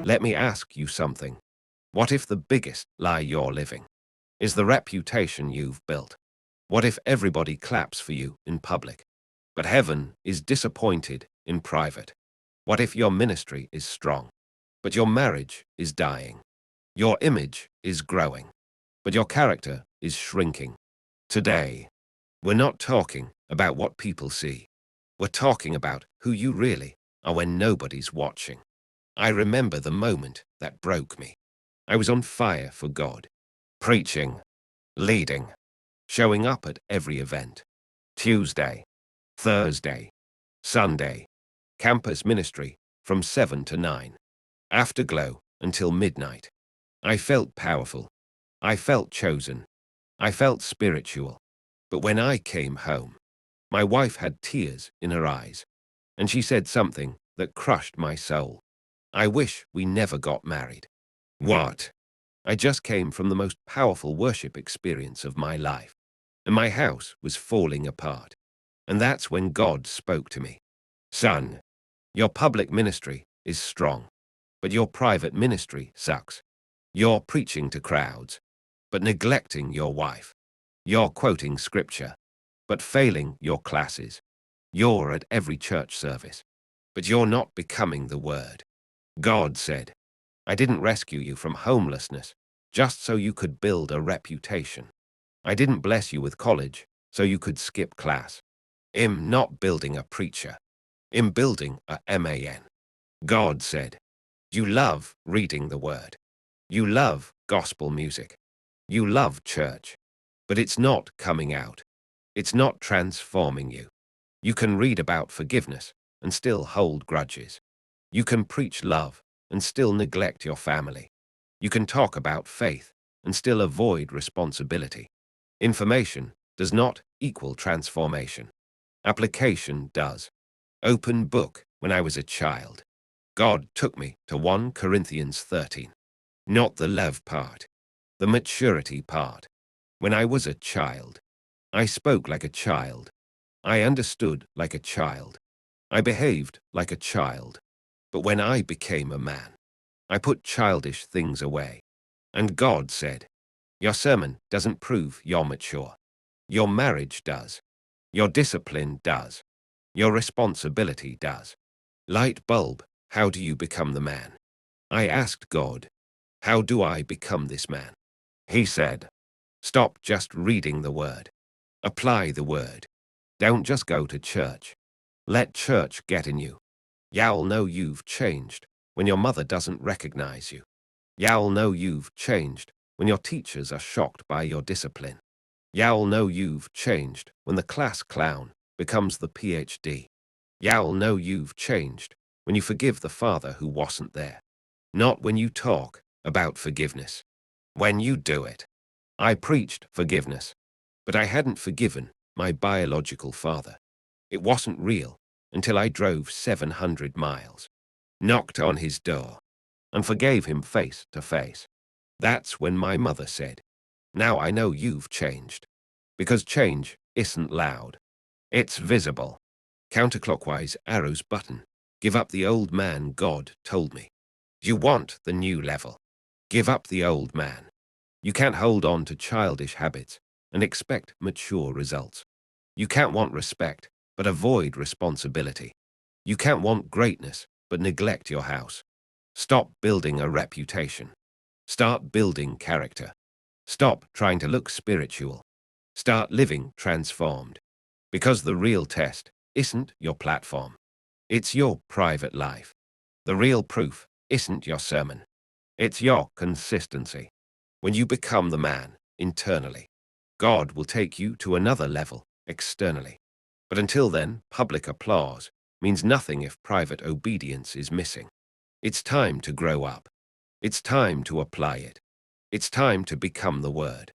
Let me ask you something. What if the biggest lie you're living is the reputation you've built? What if everybody claps for you in public, but heaven is disappointed in private? What if your ministry is strong, but your marriage is dying? Your image is growing, but your character is shrinking. Today, we're not talking about what people see. We're talking about who you really are when nobody's watching. I remember the moment that broke me. I was on fire for God, preaching, leading, showing up at every event. Tuesday, Thursday, Sunday, campus ministry from 7 to 9, afterglow until midnight. I felt powerful. I felt chosen. I felt spiritual. But when I came home, my wife had tears in her eyes, and she said something that crushed my soul. I wish we never got married. What? I just came from the most powerful worship experience of my life, and my house was falling apart. And that's when God spoke to me. Son, your public ministry is strong, but your private ministry sucks. You're preaching to crowds, but neglecting your wife. You're quoting scripture, but failing your classes. You're at every church service, but you're not becoming the word. God said, I didn't rescue you from homelessness just so you could build a reputation. I didn't bless you with college so you could skip class. I'm not building a preacher. I'm building a man. God said, you love reading the word. You love gospel music. You love church. But it's not coming out. It's not transforming you. You can read about forgiveness and still hold grudges. You can preach love and still neglect your family. You can talk about faith and still avoid responsibility. Information does not equal transformation. Application does. Open book when I was a child. God took me to 1 Corinthians 13. Not the love part, the maturity part. When I was a child, I spoke like a child. I understood like a child. I behaved like a child. But when I became a man, I put childish things away. And God said, your sermon doesn't prove you're mature. Your marriage does. Your discipline does. Your responsibility does. Light bulb, how do you become the man? I asked God, how do I become this man? He said, stop just reading the word. Apply the word. Don't just go to church. Let church get in you. You'll know you've changed when your mother doesn't recognize you. You'll know you've changed when your teachers are shocked by your discipline. You'll know you've changed when the class clown becomes the PhD. You'll know you've changed when you forgive the father who wasn't there. Not when you talk about forgiveness. When you do it. I preached forgiveness, but I hadn't forgiven my biological father. It wasn't real until I drove 700 miles, knocked on his door, and forgave him face to face. That's when my mother said, now I know you've changed. Because change isn't loud. It's visible. Counterclockwise arrows button. Give up the old man, God told me. You want the new level. Give up the old man. You can't hold on to childish habits and expect mature results. You can't want respect but avoid responsibility. You can't want greatness but neglect your house. Stop building a reputation. Start building character. Stop trying to look spiritual. Start living transformed. Because the real test isn't your platform. It's your private life. The real proof isn't your sermon. It's your consistency. When you become the man internally, God will take you to another level externally. But until then, public applause means nothing if private obedience is missing. It's time to grow up. It's time to apply it. It's time to become the word.